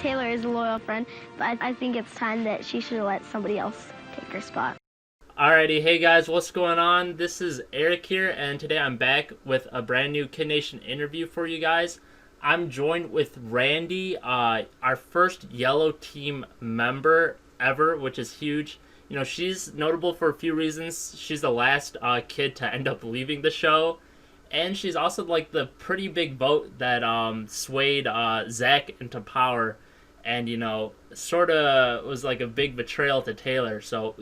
Taylor is a loyal friend, but I think it's time that she should let somebody else take her spot. Alrighty, hey guys, what's going on? This is Eric here, and today I'm back with a brand new Kid Nation interview for you guys. I'm joined with Randy, our first Yellow Team member ever, which is huge. You know, she's notable for a few reasons. She's the last kid to end up leaving the show, and she's also like the pretty big vote that swayed Zach into power, and you know, sort of was like a big betrayal to Taylor. So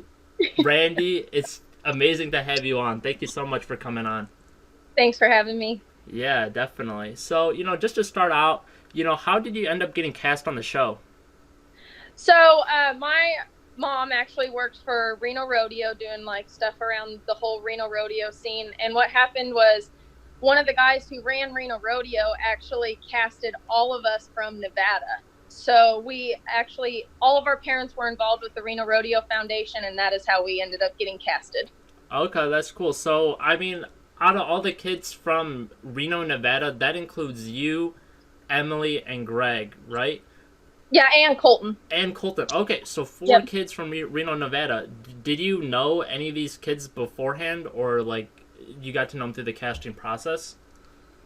Randy, it's amazing to have you on. Thank you so much for coming on. Thanks for having me. Yeah, definitely. So, you know, just to start out, you know, how did you end up getting cast on the show? So, my mom actually worked for Reno Rodeo doing like stuff around the whole Reno Rodeo scene. And what happened was one of the guys who ran Reno Rodeo actually casted all of us from Nevada. So we actually, all of our parents were involved with the Reno Rodeo Foundation, and that is how we ended up getting casted. Okay, that's cool. So, I mean, out of all the kids from Reno, Nevada, that includes you, Emily, and Greg, right? Yeah, and Colton. And Colton. Okay, so four Yep. kids from Reno, Nevada. Did you know any of these kids beforehand, or like you got to know them through the casting process?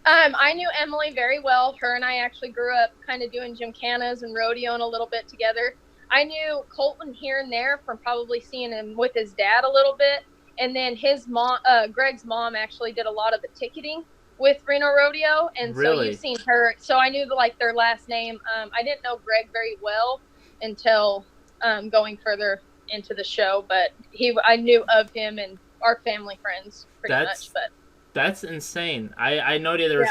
I knew Emily very well. Her and I actually grew up kind of doing gymkhanas and rodeoing a little bit together. I knew Colton here and there from probably seeing him with his dad a little bit. And then his mom, Greg's mom, actually did a lot of the ticketing with Reno Rodeo. And Really? so you've seen her. So I knew like their last name. I didn't know Greg very well until going further into the show, but I knew of him and our family friends pretty much. But That's insane. I know that there's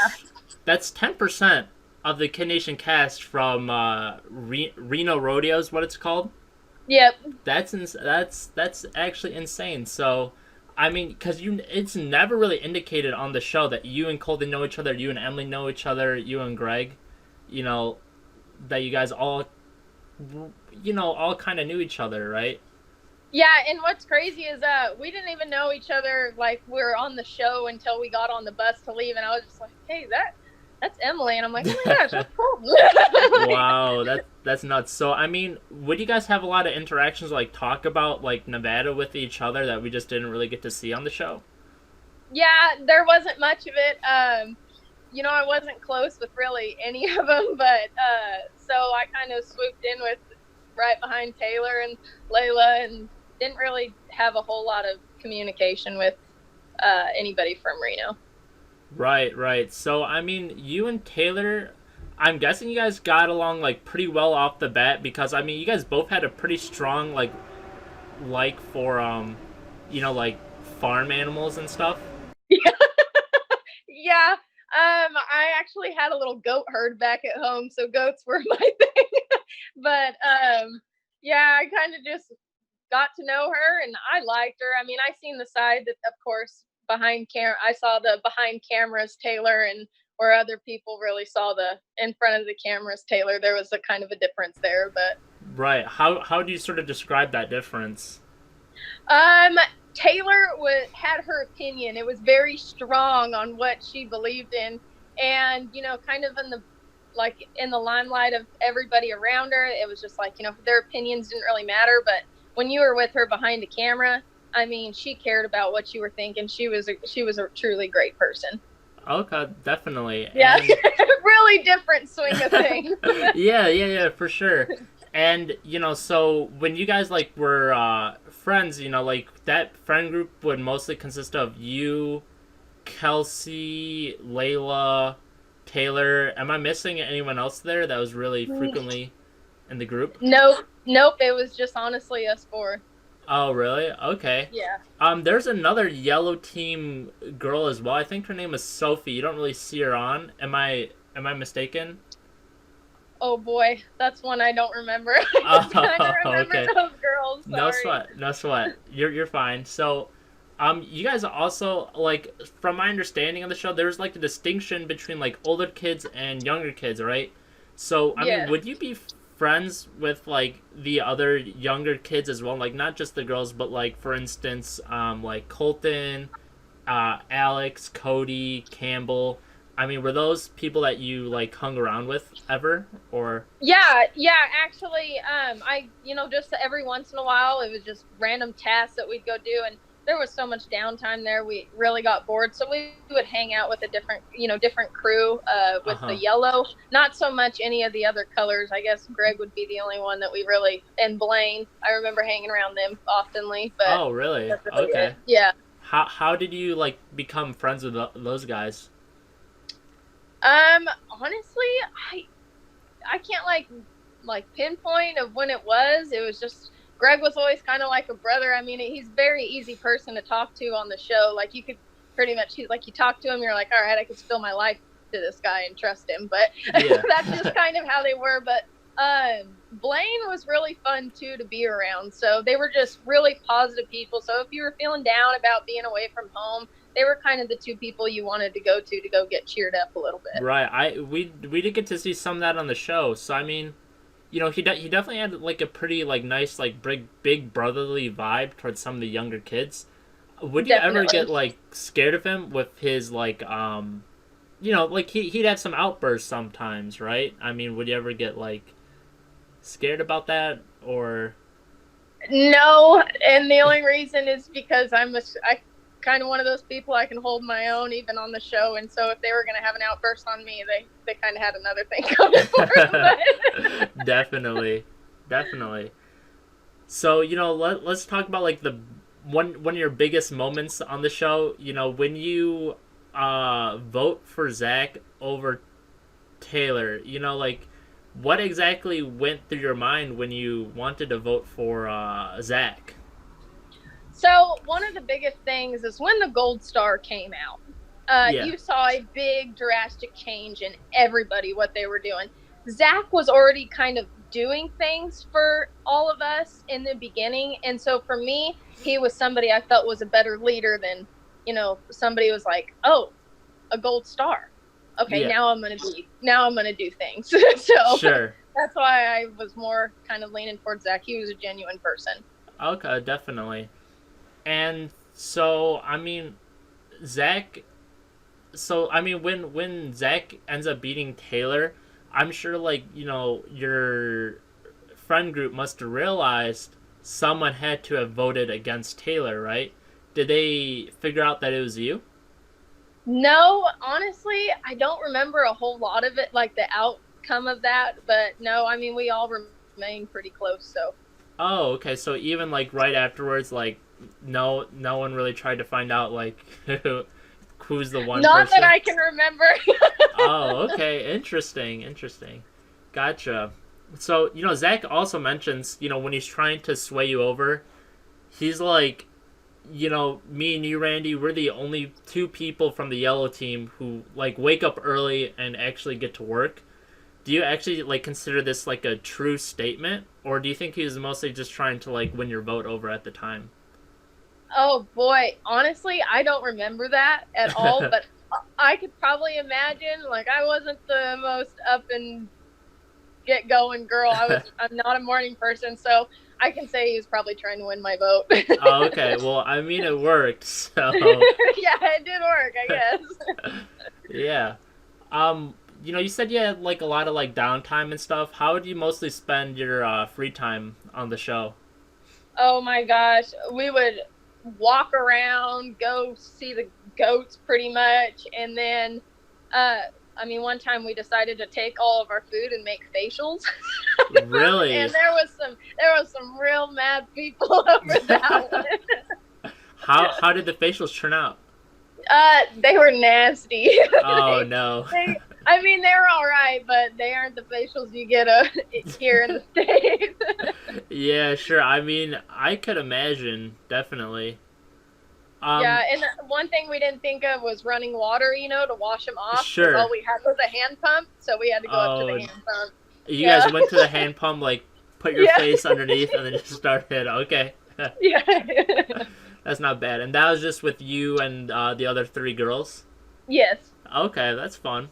that's 10% of the Kid Nation cast from Reno Rodeo is what it's called. yep. That's actually insane. So, I mean, because it's never really indicated on the show that you and Colton know each other, you and Emily know each other, you and Greg, you know, that you guys all, you know, all kind of knew each other, right? Yeah, and what's crazy is we didn't even know each other like we were on the show until we got on the bus to leave, and I was just like, "Hey, that's Emily," and I'm like, "Oh my gosh, that's cool." Wow, that's nuts. So, I mean, would you guys have a lot of interactions, like talk about like Nevada with each other that we just didn't really get to see on the show? Yeah, there wasn't much of it. You know, I wasn't close with really any of them, but so I kind of swooped in with right behind Taylor and Layla, and didn't really have a whole lot of communication with anybody from Reno. Right. So, I mean, you and Taylor, I'm guessing you guys got along like pretty well off the bat because I mean, you guys both had a pretty strong like for you know, like farm animals and stuff. Yeah. I actually had a little goat herd back at home, so goats were my thing. But yeah, I kind of just got to know her, and I liked her. I mean, I seen the side that, of course, behind camera. I saw the behind cameras Taylor, and where other people really saw the in front of the cameras Taylor. There was a kind of a difference there, but Right. How do you sort of describe that difference? Taylor had her opinion. It was very strong on what she believed in, and you know, kind of in the limelight of everybody around her. It was just like, you know, their opinions didn't really matter. But when you were with her behind the camera, I mean, she cared about what you were thinking. She was a truly great person. Okay, definitely. Yeah, And really different swing of things. yeah, for sure. And you know, so when you guys like were friends, you know, like that friend group would mostly consist of you, Kelsey, Layla, Taylor. Am I missing anyone else there that was really frequently in the group? Nope. It was just honestly us four. Oh, really? Okay. Yeah. There's another Yellow Team girl as well. I think her name is Sophie. You don't really see her on. Am I mistaken? Oh boy, that's one I don't remember. Oh, I kind of remember okay. those girls. Sorry. No sweat. You're fine. So, you guys also like, from my understanding of the show, there's like a distinction between like older kids and younger kids, right? So, I mean, would you be friends with like the other younger kids as well? Like not just the girls, but like for instance, like Colton, Alex, Cody, Campbell. I mean, were those people that you like hung around with ever, or? Yeah, actually, I, just every once in a while, it was just random tasks that we'd go do, and there was so much downtime there, we really got bored, so we would hang out with a different crew, with the Uh-huh. yellow, not so much any of the other colors. I guess Greg would be the only one that we really, and Blaine, I remember hanging around them oftenly, but Oh, really? that's really it. Okay. Yeah. How did you like become friends with those guys? Honestly, I can't like pinpoint of when it was. It was just Greg was always kind of like a brother. I mean, he's a very easy person to talk to on the show. Like you could pretty much, he's like, you talk to him, you're like, all right, I could spill my life to this guy and trust him. But Yeah. that's just kind of how they were. But Blaine was really fun too to be around. So they were just really positive people. So if you were feeling down about being away from home, they were kind of the two people you wanted to go get cheered up a little bit. Right. We did get to see some of that on the show. So I mean, he definitely had like a pretty like nice like big brotherly vibe towards some of the younger kids. Would you ever Definitely. get like scared of him with his like like he'd have some outbursts sometimes, right? I mean, would you ever get like scared about that, or? No, and the only reason is because I kind of one of those people, I can hold my own even on the show, and so if they were going to have an outburst on me, they kind of had another thing coming for them. Definitely, definitely. So let's talk about like the one of your biggest moments on the show. When you vote for Zach over Taylor. Like what exactly went through your mind when you wanted to vote for Zach? So one of the biggest things is when the Gold Star came out. Yeah. You saw a big drastic change in everybody, what they were doing. Zach was already kind of doing things for all of us in the beginning. And so for me, he was somebody I felt was a better leader than, somebody was like, oh, a Gold Star. Okay, Yeah. now I'm going to do things. So Sure. that's why I was more kind of leaning towards Zach. He was a genuine person. Okay, definitely. And so, I mean, Zach. So, I mean, when Zach ends up beating Taylor, I'm sure, like, your friend group must have realized someone had to have voted against Taylor, right? Did they figure out that it was you? No, honestly, I don't remember a whole lot of it, like the outcome of that. But no, I mean, we all remain pretty close. So Oh, okay. So even like right afterwards, like no one really tried to find out like who's the one not person. that I can remember. Oh, okay. Interesting. Gotcha. So, Zach also mentions, when he's trying to sway you over, he's like, me and you, Randy, we're the only two people from the yellow team who, like, wake up early and actually get to work. Do you actually, like, consider this, like, a true statement? Or do you think he was mostly just trying to, like, win your vote over at the time? Oh boy, honestly, I don't remember that at all. But I could probably imagine. Like, I wasn't the most up and get going girl. I'm not a morning person, so I can say he was probably trying to win my vote. Oh, okay. Well, I mean, it worked, so. Yeah, it did work, I guess. Yeah. You said you had, like, a lot of, like, downtime and stuff. How would you mostly spend your free time on the show? Oh my gosh, we would walk around, go see the goats pretty much, and then one time we decided to take all of our food and make facials. Really? And there was some real mad people over that one. How did the facials turn out? They were nasty. Oh, no. they were all right, but they aren't the facials you get here in the States. Yeah, sure. I mean, I could imagine, definitely. Yeah, and one thing we didn't think of was running water, to wash them off. Sure. All we had was a hand pump, so we had to go up to the hand pump. You guys went to the hand pump, like, put your face underneath and then just started. Okay. Yeah. That's not bad. And that was just with you and the other three girls? Yes. Okay, that's fun.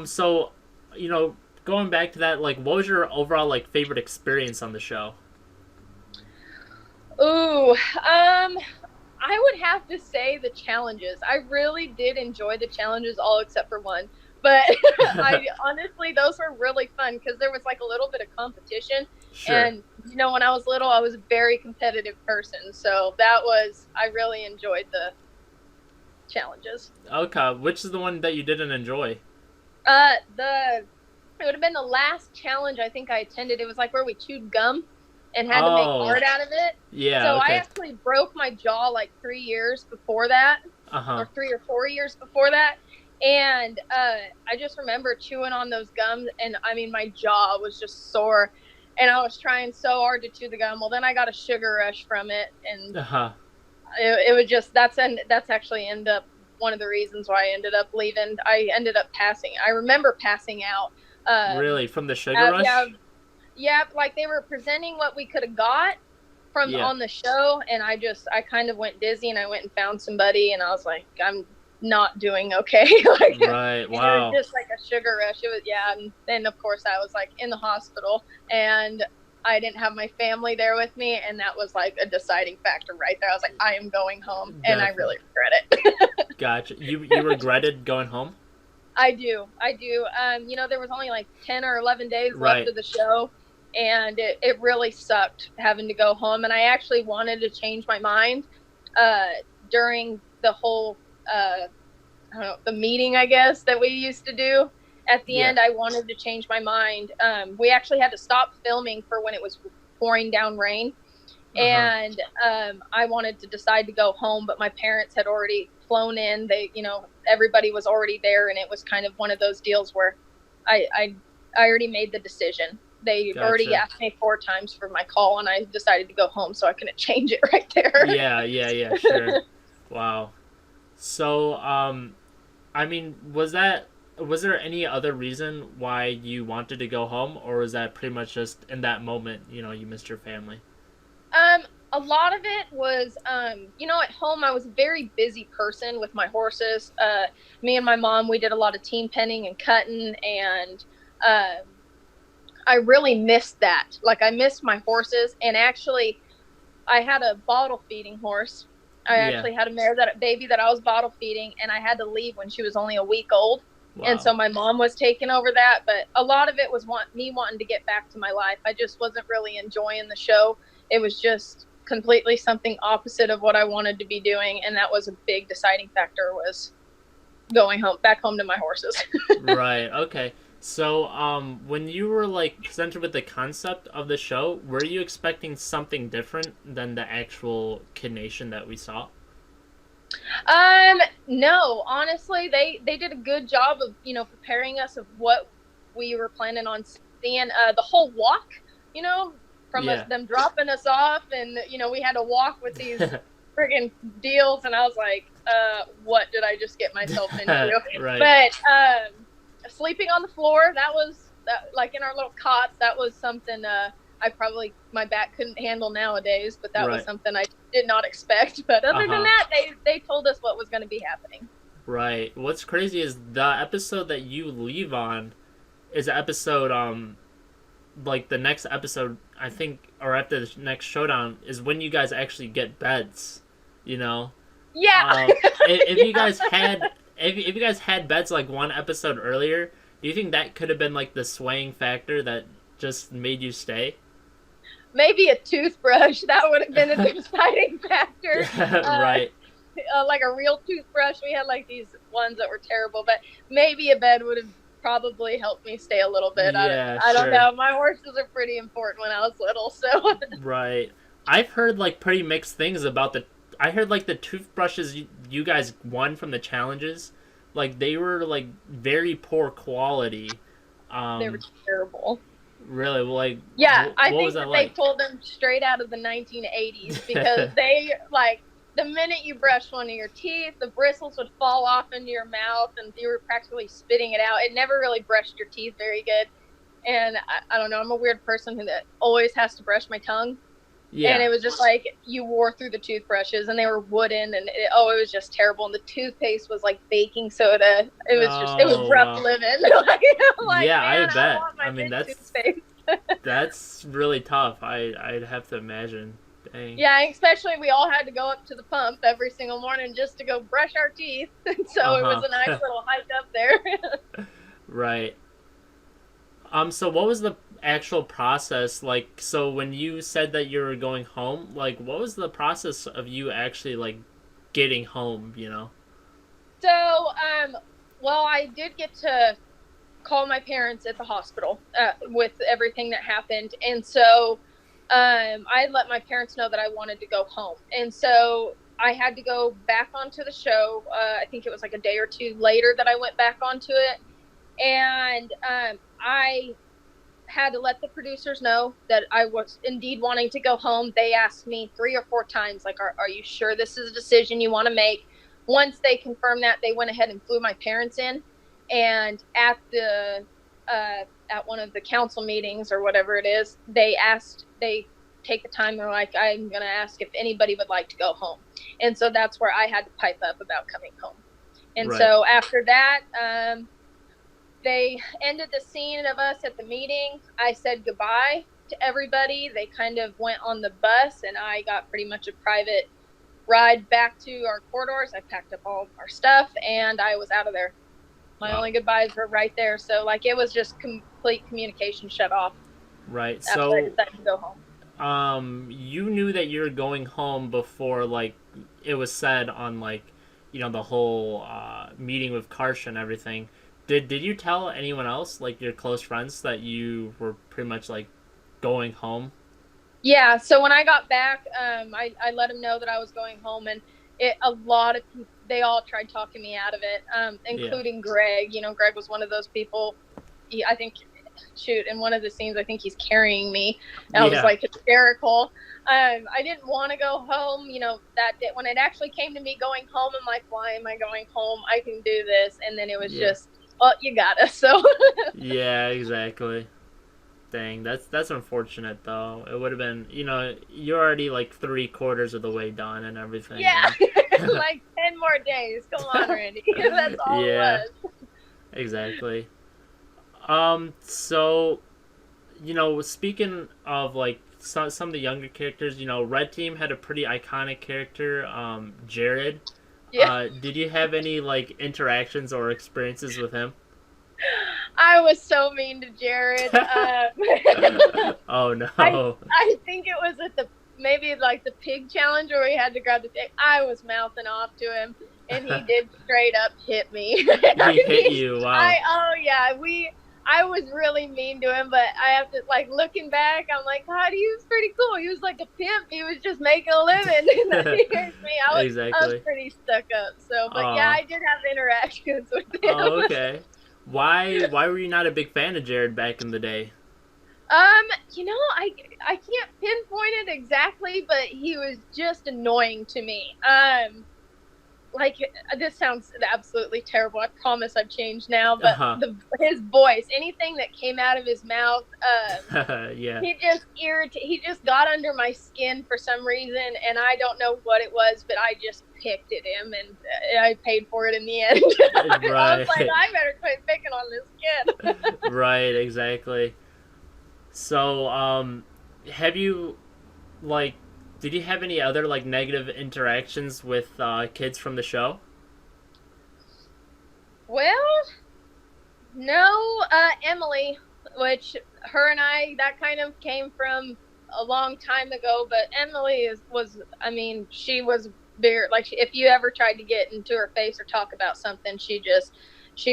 So, going back to that, like, what was your overall, like, favorite experience on the show? Ooh, I would have to say the challenges. I really did enjoy the challenges, all except for one. But I honestly, those were really fun because there was like a little bit of competition. Sure. And, you know, when I was little, I was a very competitive person. So I really enjoyed the challenges. Okay, which is the one that you didn't enjoy? It would have been the last challenge I think I attended. It was like where we chewed gum and had to make art out of it. Yeah. So okay. I actually broke my jaw like 3 years before that, or 3 or 4 years before that. And I just remember chewing on those gums, and I mean, my jaw was just sore, and I was trying so hard to chew the gum. Well, then I got a sugar rush from it, and it was just that's actually ended up one of the reasons why I ended up leaving. I ended up passing. I remember passing out. Really, from the sugar rush? Yeah, like they were presenting what we could have got from on the show, and I kind of went dizzy, and I went and found somebody, and I was like, I'm not doing okay. Like, right. Wow. It was just like a sugar rush. It was, and then of course I was like in the hospital, and I didn't have my family there with me, and that was like a deciding factor right there. I was like, I am going home. Definitely. And I really regret it. Gotcha. You regretted going home? I do. You know, there was only like 10 or 11 days left of the show, and it really sucked having to go home. And I actually wanted to change my mind during the whole I don't know, the meeting, I guess, that we used to do. At the end, I wanted to change my mind. We actually had to stop filming for when it was pouring down rain. And I wanted to decide to go home, but my parents had already flown in. They, you know, everybody was already there, and it was kind of one of those deals where I already made the decision. They already asked me 4 times for my call, and I decided to go home, so I couldn't change it right there. Yeah, sure. Wow. So, I mean, was there any other reason why you wanted to go home, or was that pretty much just in that moment, you know, you missed your family? A lot of it was, you know, at home, I was a very busy person with my horses. Me and my mom, we did a lot of team penning and cutting, and I really missed that. Like, I missed my horses, and actually, I had a bottle feeding horse. I actually had a baby that I was bottle feeding, and I had to leave when she was only a week old. Wow. And so my mom was taking over that, but a lot of it was me wanting to get back to my life. I just wasn't really enjoying the show. It was just completely something opposite of what I wanted to be doing, and that was a big deciding factor, was going back home to my horses. Right. Okay. So, when you were like presented with the concept of the show, were you expecting something different than the actual Kid Nation that we saw? No, honestly, they did a good job of, you know, preparing us of what we were planning on seeing. The whole walk, you know, from them dropping us off, and, you know, we had to walk with these friggin' deals, and I was like, what did I just get myself into? Right. But, sleeping on the floor, like in our little cots, that was something my back couldn't handle nowadays, but that was something I did not expect. But other than that, they told us what was going to be happening. Right. What's crazy is the episode that you leave on is an episode, like the next episode, I think, or after the next showdown, is when you guys actually get beds, you know? Yeah. If you guys had... If you guys had bets like one episode earlier, do you think that could have been like the swaying factor that just made you stay? Maybe a toothbrush. That would have been a deciding factor. Right. Like a real toothbrush. We had like these ones that were terrible, but maybe a bed would have probably helped me stay a little bit. Yeah, I don't know. My horses are pretty important when I was little, so. Right. I've heard like pretty mixed things about I heard like the toothbrushes you guys won from the challenges, like they were like very poor quality. They were terrible. Really? Like, I think was that they pulled them straight out of the 1980s, because they, like, the minute you brushed one of your teeth, the bristles would fall off into your mouth, and you were practically spitting it out. It never really brushed your teeth very good. And I don't know, I'm a weird person that always has to brush my tongue. Yeah. And it was just like you wore through the toothbrushes, and they were wooden, and it was just terrible. And the toothpaste was like baking soda. It was it was rough living. Like, yeah, man, I bet. I mean, that's really tough. I'd have to imagine. Dang. Yeah, especially we all had to go up to the pump every single morning just to go brush our teeth. So it was a nice little hike up there. Right. So what was the actual process like? So when you said that you were going home, like, what was the process of you actually like getting home? You know. So, well, I did get to call my parents at the hospital with everything that happened, and so I let my parents know that I wanted to go home, and so I had to go back onto the show. I think it was like a day or two later that I went back onto it, and I had to let the producers know that I was indeed wanting to go home. They asked me 3 or 4 times, like, are you sure this is a decision you want to make? Once they confirmed that, they went ahead and flew my parents in. And at one of the council meetings or whatever it is, they take the time. They're like, I'm going to ask if anybody would like to go home. And so that's where I had to pipe up about coming home. And Right. so after that, they ended the scene of us at the meeting. I said goodbye to everybody. They kind of went on the bus, and I got pretty much a private ride back to our corridors. I packed up all our stuff, and I was out of there. My only goodbyes were right there. So, like, it was just complete communication shut off. Right. After I decided to go home. You knew that you were going home before, like, it was said on, like, you know, the whole meeting with Karsha and everything. Did you tell anyone else, like your close friends, that you were pretty much like going home? Yeah. So when I got back, I let them know that I was going home, and a lot of people, they all tried talking me out of it, including Greg. You know, Greg was one of those people. I think, in one of the scenes, I think he's carrying me. And I was like hysterical. I didn't want to go home. You know, that day, when it actually came to me going home, I'm like, why am I going home? I can do this. And then it was just, well, you gotta. So. Yeah, exactly. Dang, that's unfortunate though. It would have been, you know, you're already like 3/4 of the way done and everything. Yeah, like 10 more days. Come on, Randy. That's all it was. Exactly. So, you know, speaking of like some of the younger characters, you know, Red Team had a pretty iconic character, Jared. Yeah. Did you have any like interactions or experiences with him? I was so mean to Jared. Oh no! I think it was at maybe like the pig challenge where we had to grab the pig. I was mouthing off to him, and he did straight up hit me. He hit you! Wow! I was really mean to him, but I have to, like, looking back, I'm like, God, he was pretty cool. He was like a pimp. He was just making a living. And then he hit me. I was pretty stuck up. So, but yeah, I did have interactions with him. Oh, okay. Why were you not a big fan of Jared back in the day? You know, I can't pinpoint it exactly, but he was just annoying to me. Like, this sounds absolutely terrible. I promise I've changed now, but his voice, anything that came out of his mouth, yeah. He just got under my skin for some reason, and I don't know what it was, but I just picked at him, and I paid for it in the end. Right. I was like, I better quit picking on this kid. Right, exactly. So, have you, like, did you have any other like negative interactions with kids from the show? Well, no. Emily, which her and I, that kind of came from a long time ago. But Emily she was very, like, if you ever tried to get into her face or talk about something, she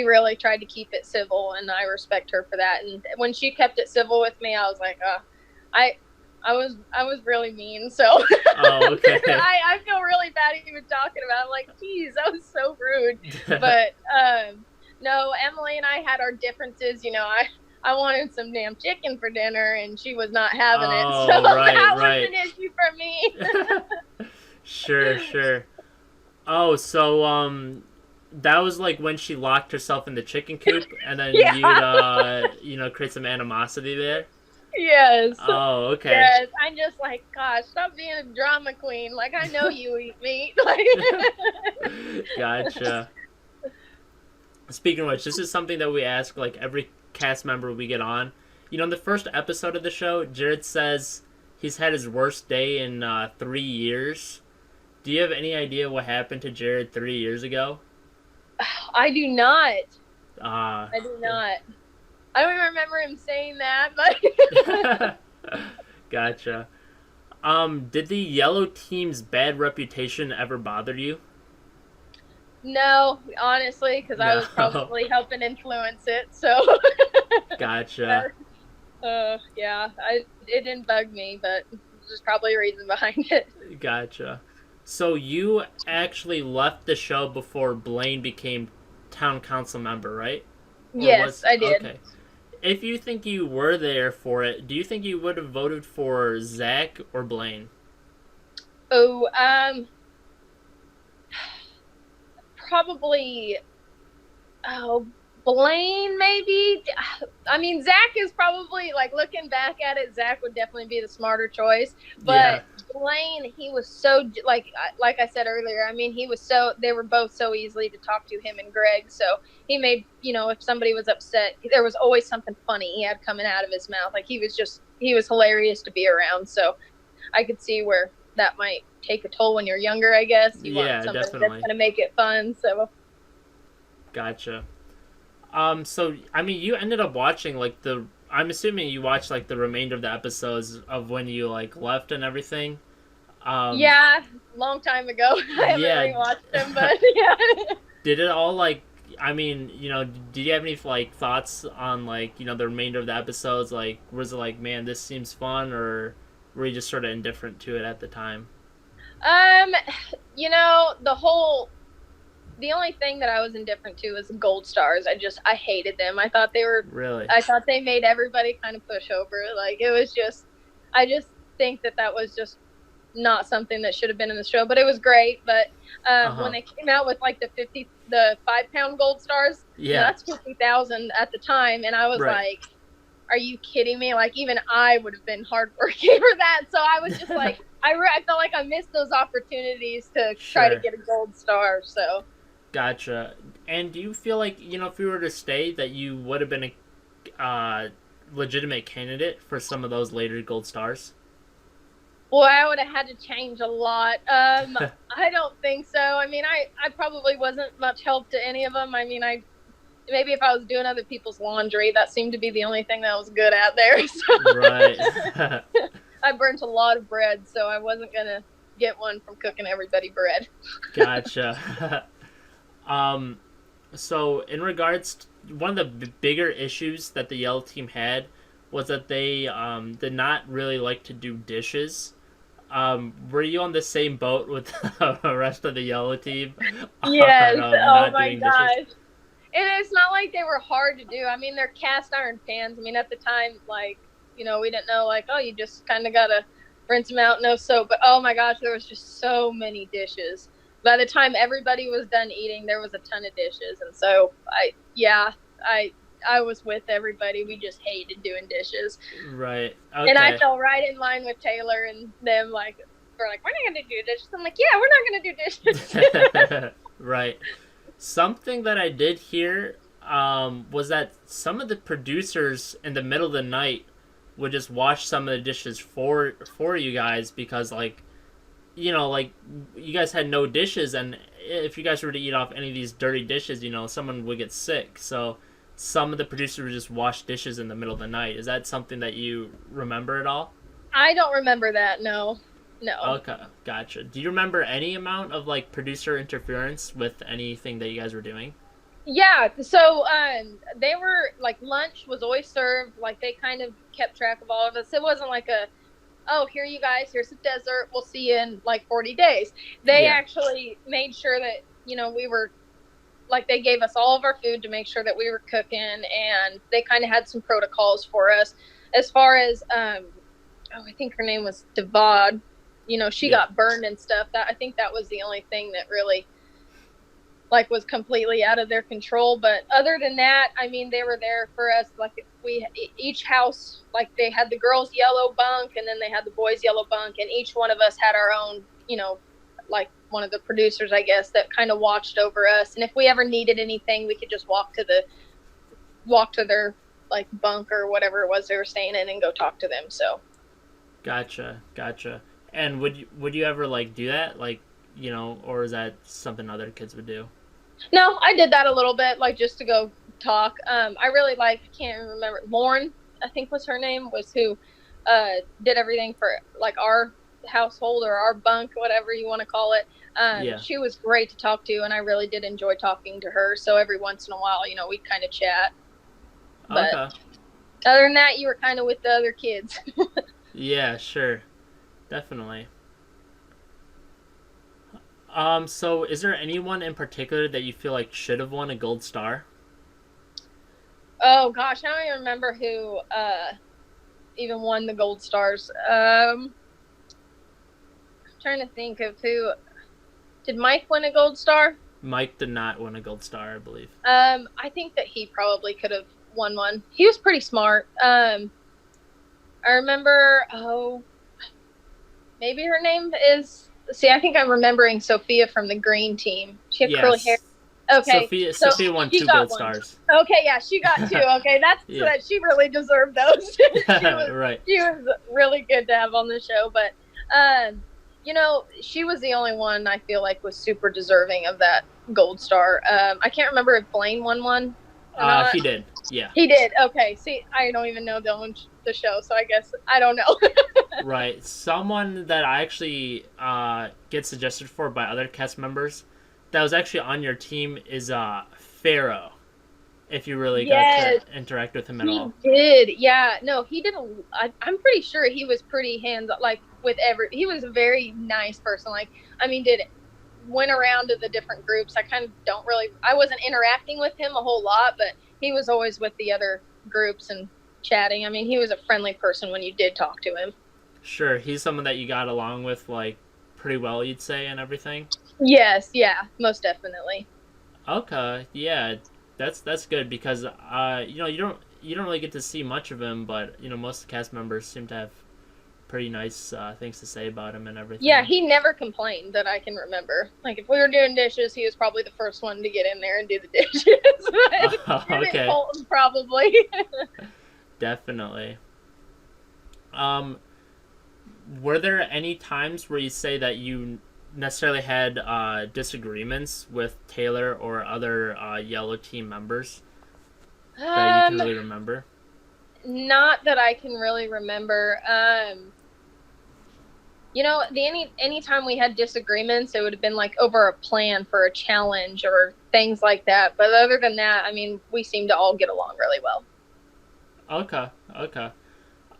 really tried to keep it civil, and I respect her for that. And when she kept it civil with me, I was like, I was really mean, so oh, okay. I feel really bad even talking about it. I'm like, geez, that was so rude. But no, Emily and I had our differences. You know, I wanted some damn chicken for dinner, and she was not having it. So that was an issue for me. Sure. Oh, so that was like when she locked herself in the chicken coop, and then you'd create some animosity there. Yes. Oh, okay. Yes, I'm just like, gosh, stop being a drama queen. Like, I know you eat meat. Gotcha. Speaking of which, this is something that we ask like every cast member we get on. You know, in the first episode of the show, Jared says he's had his worst day in 3 years. Do you have any idea what happened to Jared 3 years ago? I do not. Uh, I do not. I don't even remember him saying that, but Gotcha. Did the yellow team's bad reputation ever bother you? no, honestly, because I was No. probably helping influence it. So, Gotcha. yeah, it didn't bug me, but there's probably a reason behind it. Gotcha. So you actually left the show before Blaine became town council member, right? Or Yes, was I did. okay. If you think you were there for it, do you think you would have voted for Zach or Blaine? Oh, probably. Oh, Blaine, maybe. I mean, Zach is probably like looking back at it. Zach would definitely be the smarter choice, but Yeah. Blaine, he was so like I said earlier. I mean, he was so they were both so easily to talk to, him and Greg. So he made, if somebody was upset, there was always something funny he had coming out of his mouth. Like he was hilarious to be around. So I could see where that might take a toll when you're younger. I guess you Yeah, want somebody definitely. that's gonna make it fun. So. Gotcha. So I mean, you ended up watching like I'm assuming you watched like the remainder of the episodes of when you like left and everything. Yeah, long time ago. I haven't Yeah. rewatched them, but yeah. Did it all like? I mean, did you have any like thoughts on like the remainder of the episodes? Like, was it like, man, this seems fun, or were you just sort of indifferent to it at the time? The only thing that I was indifferent to was Gold Stars. I hated them. I thought Really? they made everybody kind of push over. Like it was I just think that was just not something that should have been in the show, but it was great. But when they came out with like the 5-pound Gold Stars, Yeah. that's 50,000 at the time, and I was Right. like, "Are you kidding me?" Like even I would have been hard working for that. So I was just like, I felt like I missed those opportunities to try to Sure. get a Gold Star. So. Gotcha. And do you feel like if you were to stay, that you would have been a legitimate candidate for some of those later gold stars? Well, I would have had to change a lot. I don't think so. I mean, I probably wasn't much help to any of them. I mean, maybe if I was doing other people's laundry, that seemed to be the only thing that I was good at there. So. Right. I burnt a lot of bread, so I wasn't gonna get one from cooking everybody bread. Gotcha. So in regards to one of the bigger issues that the yellow team had was that they did not really like to do dishes. Were you on the same boat with the rest of the yellow team? Yes. Not my doing gosh. dishes? And it's not like they were hard to do. I mean, they're cast iron pans. I mean, at the time, like, we didn't know, like, oh, you just kind of got to rinse them out, no soap. But, oh, my gosh, there was just so many dishes. By the time everybody was done eating, there was a ton of dishes. And so, I was with everybody. We just hated doing dishes. Right. Okay. And I fell right in line with Taylor and them, like, we're like, we're not going to do dishes. I'm like, yeah, we're not going to do dishes. Right. Something that I did hear was that some of the producers in the middle of the night would just wash some of the dishes for you guys because, like, like you guys had no dishes, and if you guys were to eat off any of these dirty dishes, someone would get sick. So some of the producers would just wash dishes in the middle of the night. Is that something that you remember at all? I don't remember that, no. Okay, gotcha. Do you remember any amount of like producer interference with anything that you guys were doing? Yeah, so they were like, lunch was always served. Like they kind of kept track of all of us. It wasn't like oh, here you guys, here's some dessert, we'll see you in like 40 days. They actually made sure that we were, like, they gave us all of our food to make sure that we were cooking, and they kind of had some protocols for us as far as I think her name was Devad. She got burned and stuff. I think that was the only thing that really like was completely out of their control. But other than that, I mean, they were there for us. Like each house, like they had the girls' yellow bunk and then they had the boys' yellow bunk, and each one of us had our own, like one of the producers, I guess, that kind of watched over us. And if we ever needed anything, we could just walk to their like bunk or whatever it was they were staying in and go talk to them. So. Gotcha. And would you ever like do that, like, or is that something other kids would do? No, I did that a little bit, like just to go talk. I really like, I can't remember, Lauren, I think was her name, was who did everything for like our household or our bunk, whatever you want to call it. Yeah. She was great to talk to, and I really did enjoy talking to her. So every once in a while, we'd kind of chat. But Okay. other than that, you were kind of with the other kids. Yeah, sure. Definitely. So is there anyone in particular that you feel like should have won a gold star? Oh gosh, I don't even remember who even won the gold stars. Trying to think of who. Did Mike win a gold star? Mike did not win a gold star, I believe. I think that he probably could have won one. He was pretty smart. I remember, maybe her name is, see, I think I'm remembering Sophia from the green team. She had curly hair. Okay. Sophia won 2 gold stars. Okay, yeah, she got 2. Okay, that's Yeah. she really deserved those. Right. She was really good to have on the show, but she was the only one I feel like was super deserving of that gold star. I can't remember if Blaine won one or not. He did. Yeah. He did. Okay. See, I don't even know the show, so I guess I don't know. Right. Someone that I actually get suggested for by other cast members that was actually on your team is Pharaoh. If you really got to interact with him at all. He did. Yeah. No, he did. I'm pretty sure he was pretty hands like with he was a very nice person. Like, I mean, went around to the different groups. I wasn't interacting with him a whole lot, but he was always with the other groups and chatting. I mean, he was a friendly person when you did talk to him. Sure. He's someone that you got along with, like, pretty well, you'd say, and everything? Yes. Yeah. Most definitely. Okay. Yeah. That's good because, you don't really get to see much of him, but, most cast members seem to have pretty nice things to say about him and everything. Yeah, he never complained that I can remember. Like, if we were doing dishes, he was probably the first one to get in there and do the dishes. Okay. Colton, probably. Definitely. Were there any times where you say that you necessarily had disagreements with Taylor or other Yellow Team members that you can really remember? Not that I can really remember. Anytime we had disagreements, it would have been like over a plan for a challenge or things like that. But other than that, I mean, we seem to all get along really well. Okay.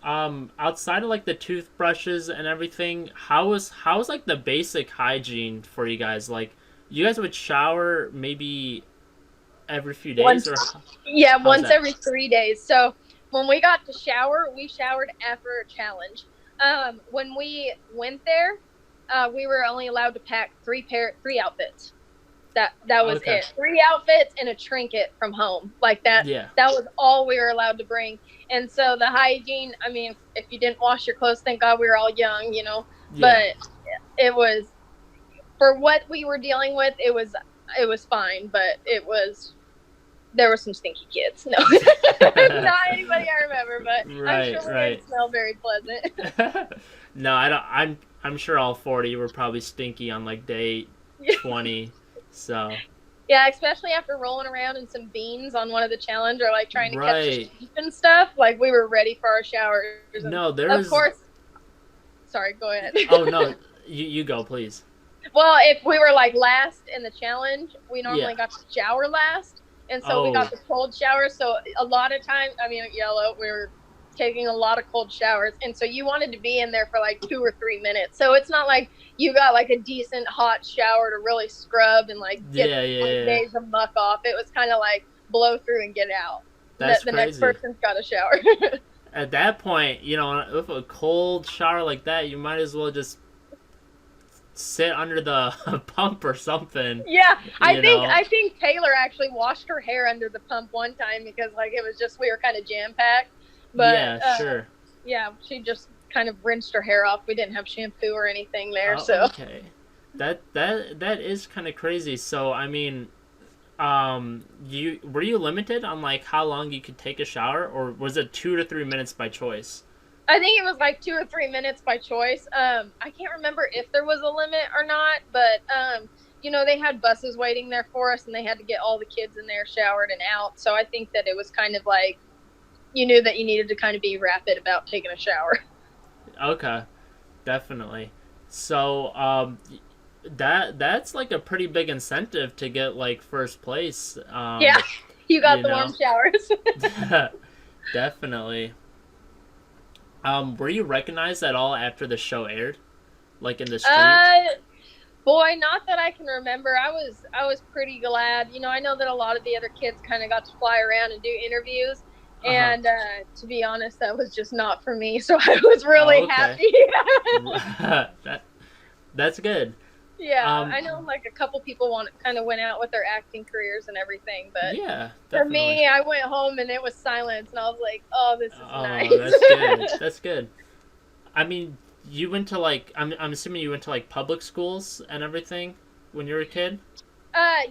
Outside of like the toothbrushes and everything, how was like the basic hygiene for you guys? Like, you guys would shower maybe every few days, once every 3 days. So when we got to shower, we showered after a challenge. When we went there, we were only allowed to pack 3 outfits. That was it. 3 outfits and a trinket from home. Like that. Yeah. That was all we were allowed to bring. And so the hygiene, I mean, if you didn't wash your clothes, thank God we were all young, Yeah. But it was, for what we were dealing with, it was fine, but there were some stinky kids. No, not anybody I remember, but I'm sure they didn't smell very pleasant. No, I don't. I'm sure all 40 were probably stinky on like day 20. So. Yeah, especially after rolling around in some beans on one of the challenge or like trying to catch the sheep and stuff. Like, we were ready for our showers. No, of course. Sorry, go ahead. Oh no, you go, please. Well, if we were like last in the challenge, we normally got to shower last. And so we got the cold shower. So a lot of times, I mean, at Yellow, we were taking a lot of cold showers. And so you wanted to be in there for like 2 or 3 minutes. So it's not like you got like a decent hot shower to really scrub and like get days of muck off. It was kind of like blow through and get out. That's the crazy. next person's got a shower. At that point, with a cold shower like that, you might as well just sit under the pump or something. Yeah, I think Taylor actually washed her hair under the pump one time because like it was just, we were kind of jam packed. But yeah, sure. Yeah, she just kind of rinsed her hair off. We didn't have shampoo or anything there, Okay, that is kind of crazy. So I mean, were you limited on like how long you could take a shower, or was it 2 to 3 minutes by choice? I think it was like 2 or 3 minutes by choice. I can't remember if there was a limit or not, but they had buses waiting there for us, and they had to get all the kids in there showered and out. So I think that it was kind of like you knew that you needed to kind of be rapid about taking a shower. Okay, definitely. So, that's like a pretty big incentive to get like first place. Yeah, you got you the know. warm showers. Definitely. Were you recognized at all after the show aired, like in the street? Boy, not that I can remember. I was pretty glad. I know that a lot of the other kids kind of got to fly around and do interviews. And to be honest, that was just not for me. So I was really happy. That's good. Yeah, I know like a couple people kind of went out with their acting careers and everything, but yeah, for me, I went home and it was silence, and I was like, "Oh, this is nice." That's good. That's good. I mean, you went to like I'm assuming you went to like public schools and everything when you were a kid.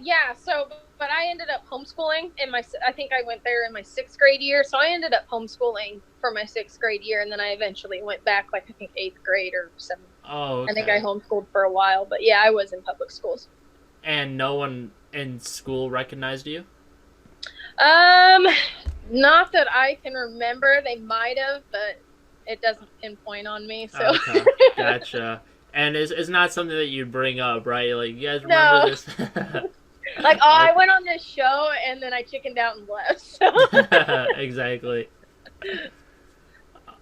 Yeah. So, but I ended up homeschooling I think I went there in my 6th grade year. So I ended up homeschooling for my 6th grade year, and then I eventually went back, like I think 8th grade or 7th. Oh, okay. I think I homeschooled for a while, but yeah, I was in public schools. And no one in school recognized you? Not that I can remember. They might have, but it doesn't pinpoint on me. So. Okay, gotcha. And it's not something that you bring up, right? Like, you guys remember this? Like, I went on this show, and then I chickened out and left. So. Exactly.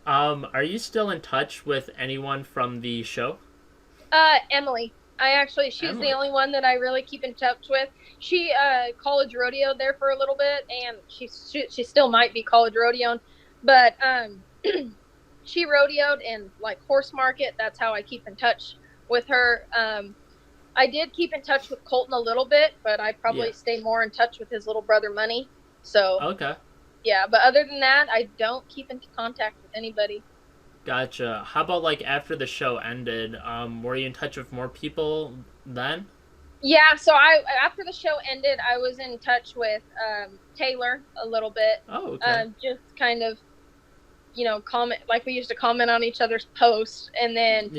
Are you still in touch with anyone from the show? Emily. She's Emily. the only one that I really keep in touch with. She college rodeoed there for a little bit, and she still might be college rodeoing, but she rodeoed in like Horse Market. That's how I keep in touch with her. I did keep in touch with Colton a little bit, but I probably stay more in touch with his little brother Money. So okay. Yeah, but other than that, I don't keep in contact with anybody. Gotcha. How about like after the show ended? Were you in touch with more people then? Yeah, so after the show ended, I was in touch with Taylor a little bit. Oh, okay. Just kind of, comment, like we used to comment on each other's posts, and then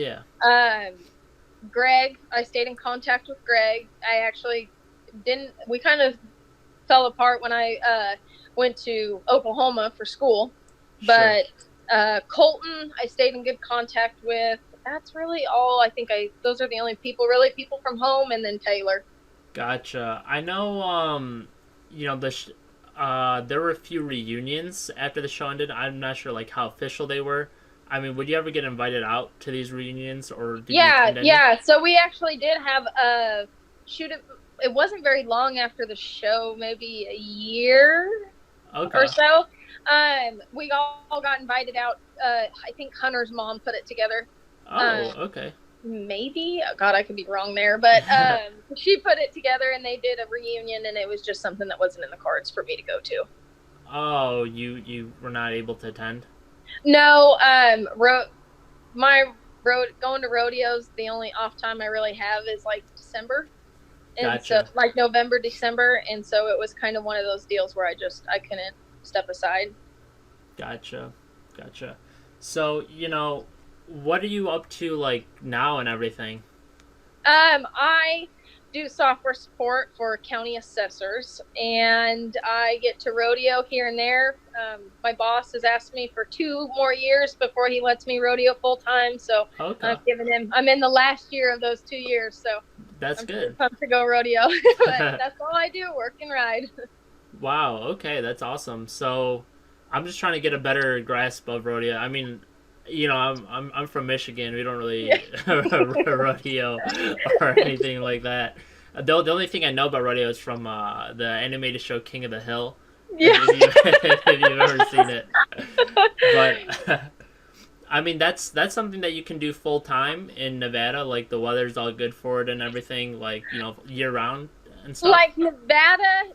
Greg, I stayed in contact with Greg. I actually we kind of fell apart when I went to Oklahoma for school, but Colton, I stayed in good contact with. That's really all. I think those are the only people from home, and then Taylor. Gotcha. I know, there were a few reunions after the show ended. I'm not sure like how official they were. I mean, would you ever get invited out to these reunions, or did you attend any? Yeah. So we actually did have a shoot. It wasn't very long after the show, maybe a year or so. We all got invited out. I think Hunter's mom put it together. Oh, okay. Maybe. Oh, God, I could be wrong there, but she put it together, and they did a reunion, and it was just something that wasn't in the cards for me to go to. Oh, you were not able to attend? No. Going to rodeos, the only off time I really have is like December. And gotcha. So like November, December, and so it was kind of one of those deals where I couldn't step aside. Gotcha. So, what are you up to like now and everything? I do software support for county assessors, and I get to rodeo here and there. My boss has asked me for 2 more years before he lets me rodeo full time, so I'm in the last year of those 2 years, so that's good. I'm pumped to go rodeo. But that's all I do, work and ride. Wow, okay, that's awesome. So I'm just trying to get a better grasp of rodeo. I mean, I'm from Michigan. We don't really rodeo or anything like that. The only thing I know about rodeo is from the animated show King of the Hill. Yeah. If you've ever seen it. But I mean, that's something that you can do full time in Nevada. Like the weather's all good for it and everything. Like year round and stuff. Like Nevada,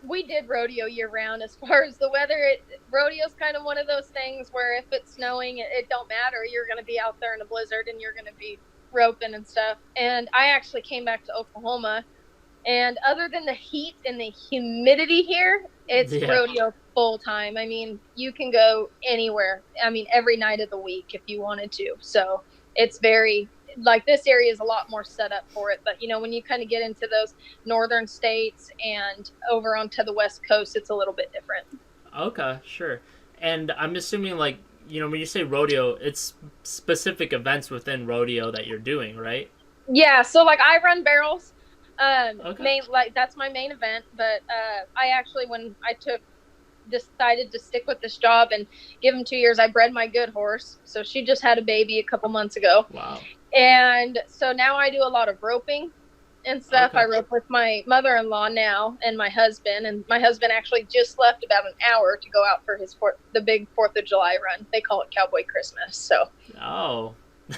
we did rodeo year round. As far as the weather, rodeo's kind of one of those things where if it's snowing, it don't matter. You're going to be out there in a blizzard, and you're going to be roping and stuff. And I actually came back to Oklahoma, and other than the heat and the humidity here, it's rodeo full time. I mean, you can go anywhere. I mean, every night of the week if you wanted to. So it's very, like, this area is a lot more set up for it. But, when you kind of get into those northern states and over onto the West Coast, it's a little bit different. Okay, sure. And I'm assuming, like, when you say rodeo, it's specific events within rodeo that you're doing, right? Yeah, so, like, I run barrels. Okay. That's my main event. But I actually, when I decided to stick with this job and give him 2 years, I bred my good horse. So she just had a baby a couple months ago. Wow. And so now I do a lot of roping and stuff. Okay. I rope with my mother-in-law now and my husband actually just left about an hour to go out for the big 4th of July run. They call it Cowboy Christmas. So Oh.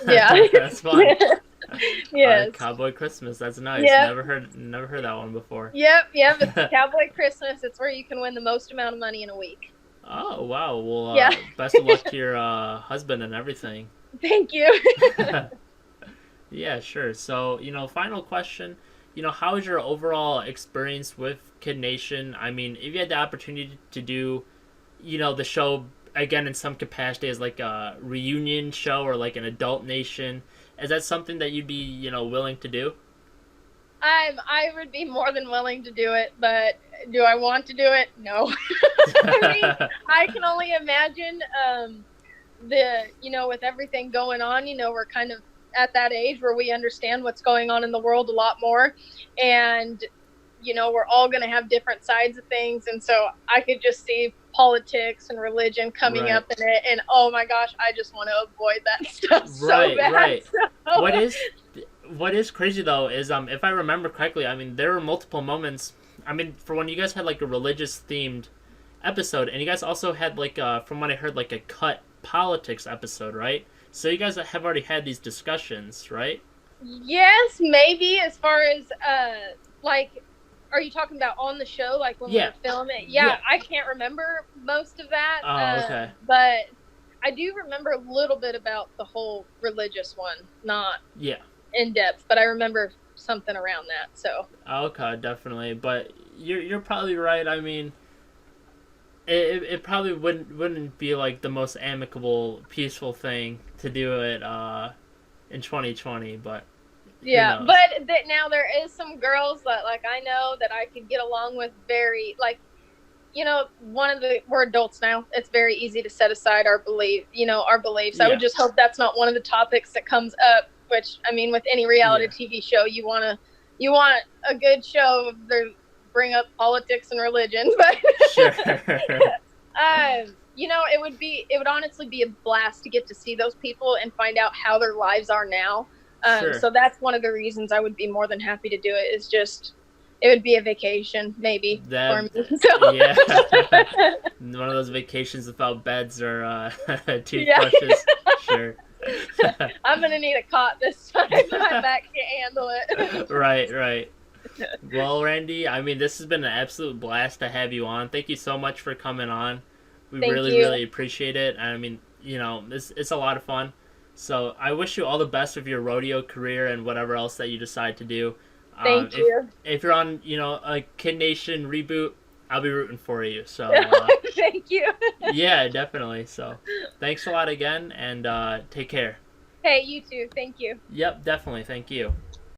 yeah. That's fun. Yes. Cowboy Christmas. That's nice. Yep. Never heard that one before. Yep. It's Cowboy Christmas. It's where you can win the most amount of money in a week. Oh, wow. Well, Yeah. Best of luck to your husband and everything. Thank you. Yeah, sure. So, final question. How was your overall experience with Kid Nation? I mean, if you had the opportunity to do, the show again in some capacity as like a reunion show or like an adult nation, is that something that you'd be, willing to do? I would be more than willing to do it, but do I want to do it? No. I mean, I can only imagine with everything going on, we're kind of at that age where we understand what's going on in the world a lot more, and we're all going to have different sides of things, and so I could just see politics and religion coming Right. up in it, and oh my gosh, I just want to avoid that stuff so Right, bad. right. So. What is crazy though is if I remember correctly, I mean there were multiple moments. I mean, for when you guys had like a religious themed episode, and you guys also had like from what I heard, like a cut politics episode, right? So you guys have already had these discussions, right? Yes, maybe, as far as like, are you talking about on the show, like when we were filming? Yeah, I can't remember most of that. Oh, okay. But I do remember a little bit about the whole religious one, not in depth, but I remember something around that. So okay, definitely. But you're probably right. I mean, it probably wouldn't be like the most amicable, peaceful thing to do it in 2020, but yeah. But now there is some girls that, like, I know that I could get along with very, like, we're adults now. It's very easy to set aside our beliefs. I would just hope that's not one of the topics that comes up, which, I mean, with any reality TV show, you want a good show that bring up politics and religion, but sure. it would honestly be a blast to get to see those people and find out how their lives are now. Sure. So that's one of the reasons I would be more than happy to do it. Is just, it would be a vacation maybe for me. So. Yeah. One of those vacations without beds or toothbrushes. Sure. I'm gonna need a cot this time. My back can't handle it. Right. Well, Randy, I mean, this has been an absolute blast to have you on. Thank you so much for coming on. We really appreciate it. I mean, it's a lot of fun. So I wish you all the best with your rodeo career and whatever else that you decide to do. Thank you. If you're on, a Kid Nation reboot, I'll be rooting for you. So thank you. Yeah, definitely. So thanks a lot again, and take care. Hey, you too. Thank you. Yep, definitely. Thank you.